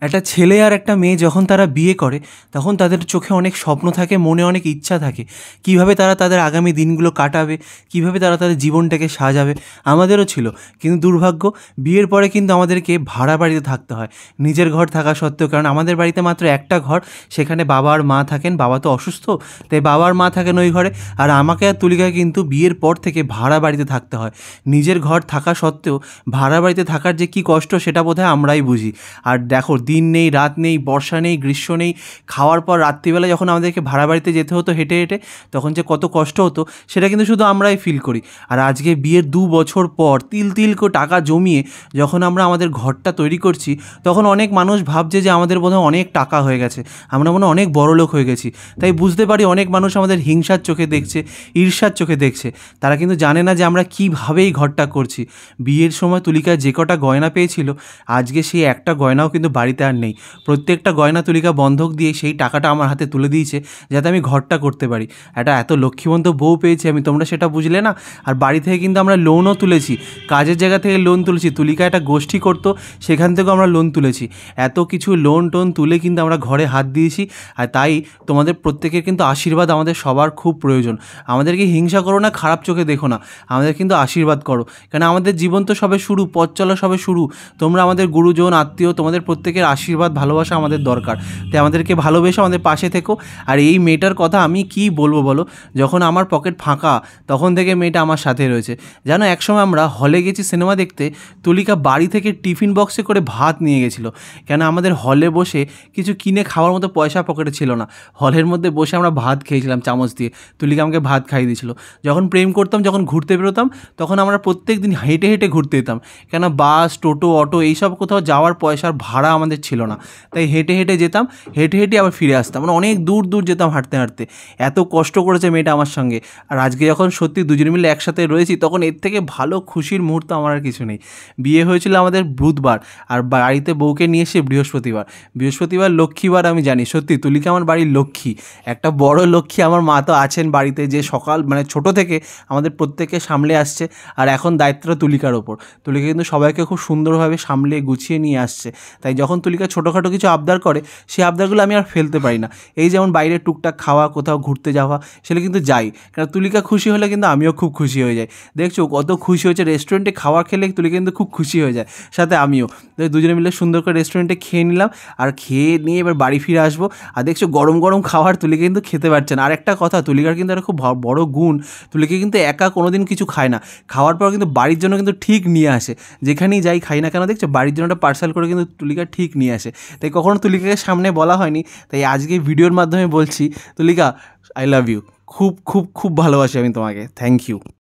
একটা ছেলে আর একটা মেয়ে যখন তারা বিয়ে করে তখন তাদের চোখে অনেক স্বপ্ন থাকে, মনে অনেক ইচ্ছা থাকে কিভাবে তারা তাদের আগামী দিনগুলো কাটাবে, কিভাবে তারা তাদের জীবনটাকে সাজাবে। আমাদেরও ছিল, কিন্তু দুর্ভাগ্য বিয়ের পরে কিন্তু আমাদেরকে ভাড়া বাড়িতে থাকতে হয় নিজের ঘর থাকা সত্ত্বেও। কারণ আমাদের বাড়িতে মাত্র একটা ঘর, সেখানে বাবা আর মা থাকেন। বাবা তো অসুস্থ, তাই বাবা আর মা থাকেন ওই ঘরে। আর আমাকে আর তুলিকাকে কিন্তু বিয়ের পর থেকে ভাড়া বাড়িতে থাকতে হয়। নিজের ঘর থাকা সত্ত্বেও ভাড়া বাড়িতে থাকার যে কী কষ্ট সেটা বোধহয় আমরাই বুঝি। আর দেখো, দিন নেই, রাত নেই, বর্ষা নেই, গ্রীষ্ম নেই, খাওয়ার পর রাত্রিবেলা যখন আমাদেরকে ভাড়া বাড়িতে যেতে হতো হেঁটে হেঁটে, তখন যে কত কষ্ট হতো সেটা কিন্তু শুধু আমরাই ফিল করি। আর আজকে বিয়ের 2 বছর পর তিল তিল করে টাকা জমিয়ে যখন আমরা আমাদের ঘরটা তৈরি করছি, তখন অনেক মানুষ ভাবছে যে আমাদের বোধহয় অনেক টাকা হয়ে গেছে, আমরা মনে হয় অনেক বড়লোক হয়ে গেছি। তাই বুঝতে পারি অনেক মানুষ আমাদের হিংসার চোখে দেখছে, ঈর্ষার চোখে দেখছে। তারা কিন্তু জানে না যে আমরা কীভাবে এই ঘরটা করছি। বিয়ের সময় তুলিকা যে কটা গয়না পেয়েছিল, আজকে সেই একটা গয়নাও কিন্তু বাড়িতে আর নেই। প্রত্যেকটা গয়না তুলিকা বন্ধক দিয়ে সেই টাকাটা আমার হাতে তুলে দিয়েছে যাতে আমি ঘরটা করতে পারি। এত লক্ষ্মীবন্ত বউ পেয়েছি আমি, তোমরা সেটা বুঝলে না। আর বাড়ি থেকে কিন্তু আমরা লোনও তুলেছি, কাজের জায়গা থেকে লোন তুলেছি। তুলিকা একটা গোষ্ঠী করতো, সেখান থেকেও আমরা লোন তুলেছি। এত কিছু লোন টোন তুলে কিন্তু আমরা ঘরে হাত দিয়েছি। আর তাই তোমাদের প্রত্যেকের কিন্তু আশীর্বাদ আমাদের সবার খুব প্রয়োজন। আমাদেরকে হিংসা করো না, খারাপ চোখে দেখো না, আমাদের কিন্তু আশীর্বাদ করো। কারণ আমাদের জীবন তো সবে শুরু, পথ চলা সবে শুরু। তোমরা আমাদের গুরুজন, আত্মীয়, তোমাদের প্রত্যেকের আশীর্বাদ, ভালোবাসা আমাদের দরকার। তাই আমাদেরকে ভালোবেসে আমাদের পাশে থেকো। আর এই মেয়েটার কথা আমি কি বলবো বলো, যখন আমার পকেট ফাঁকা তখন থেকে মেয়েটা আমার সাথে রয়েছে। জানো, একসময় আমরা হলে গেছি সিনেমা দেখতে, তুলিকা বাড়ি থেকে টিফিন বক্সে করে ভাত নিয়ে গেছিলো। কেন আমাদের হলে বসে কিছু কিনে খাওয়ার মতো পয়সা পকেটে ছিল না। হলের মধ্যে বসে আমরা ভাত খেয়েছিলাম চামচ দিয়ে, তুলিকা আমাকে ভাত খাইয়ে দিয়েছিল। যখন প্রেম করতাম, যখন ঘুরতে বেরোতাম, তখন আমরা প্রত্যেক দিন হেঁটে হেঁটে ঘুরতে যেতাম। কেন বাস, টোটো, অটো এইসব কোথাও যাওয়ার পয়সার ভাড়া আমাদের ছিল না। তাই হেঁটে হেঁটে যেতাম, হেঁটে হেঁটে আবার ফিরে আসতাম। মানে অনেক দূর দূর যেতাম হাঁটতে হাঁটতে। এত কষ্ট করেছে মেয়েটা আমার সঙ্গে। আর আজকে যখন সত্যি দুজনে মিলে একসাথে রয়েছি, তখন এর থেকে ভালো খুশির মুহূর্ত আমার আর কিছু নেই। বিয়ে হয়েছিল আমাদের বুধবার, আর বাড়িতে বউকে নিয়ে এসে বৃহস্পতিবার। বৃহস্পতিবার লক্ষ্মীবার আমি জানি, সত্যি তুলিকা আমার বাড়ির লক্ষ্মী, একটা বড় লক্ষ্মী। আমার মা তো আছেন বাড়িতে, যে সকাল মানে ছোটো থেকে আমাদের প্রত্যেককে সামলে আসছে। আর এখন দায়িত্বটা তুলিকার ওপর। তুলিকা কিন্তু সবাইকে খুব সুন্দরভাবে সামলে গুছিয়ে নিয়ে আসছে। তাই যখন তুলিকা ছোটোখাটো কিছু আবদার করে, সেই আবদারগুলো আমি আর ফেলতে পারি না। এই যেমন বাইরে টুকটাক খাওয়া, কোথাও ঘুরতে যাওয়া, সেটা কিন্তু যাই। কারণ তুলিকা খুশি হলে কিন্তু আমিও খুব খুশি হয়ে যাই। দেখছো কত খুশি হয়েছে, রেস্টুরেন্টে খাওয়া খেলে তুলিকা কিন্তু খুব খুশি হয়ে যায়, সাথে আমিও। তো দুজনে মিলে সুন্দর করে রেস্টুরেন্টে খেয়ে নিলাম। আর খেয়ে নিয়ে এবার বাড়ি ফিরে আসবো। আর দেখছো গরম গরম খাওয়ার, তুলিকা কিন্তু খেতে পারছে না। আর একটা কথা, তুলিকার কিন্তু একটা খুব বড় গুণ, তুলিকা কিন্তু একা কোনোদিন কিছু খায় না। খাওয়ার পর কিন্তু বাড়ির জন্য কিন্তু ঠিক নিয়ে আসে। যেখানেই যাই খাই না কেন, দেখছো বাড়ির জন্য একটা পার্সেল করে কিন্তু তুলিকা ঠিক নিয়ে আসে। তাই কখনো তুলিকাকে সামনে বলা হয়নি, তাই আজকে ভিডিওর মাধ্যমে বলছি, তুলিকা আই লাভ ইউ, খুব খুব খুব ভালোবাসি আমি তোমাকে। Thank you.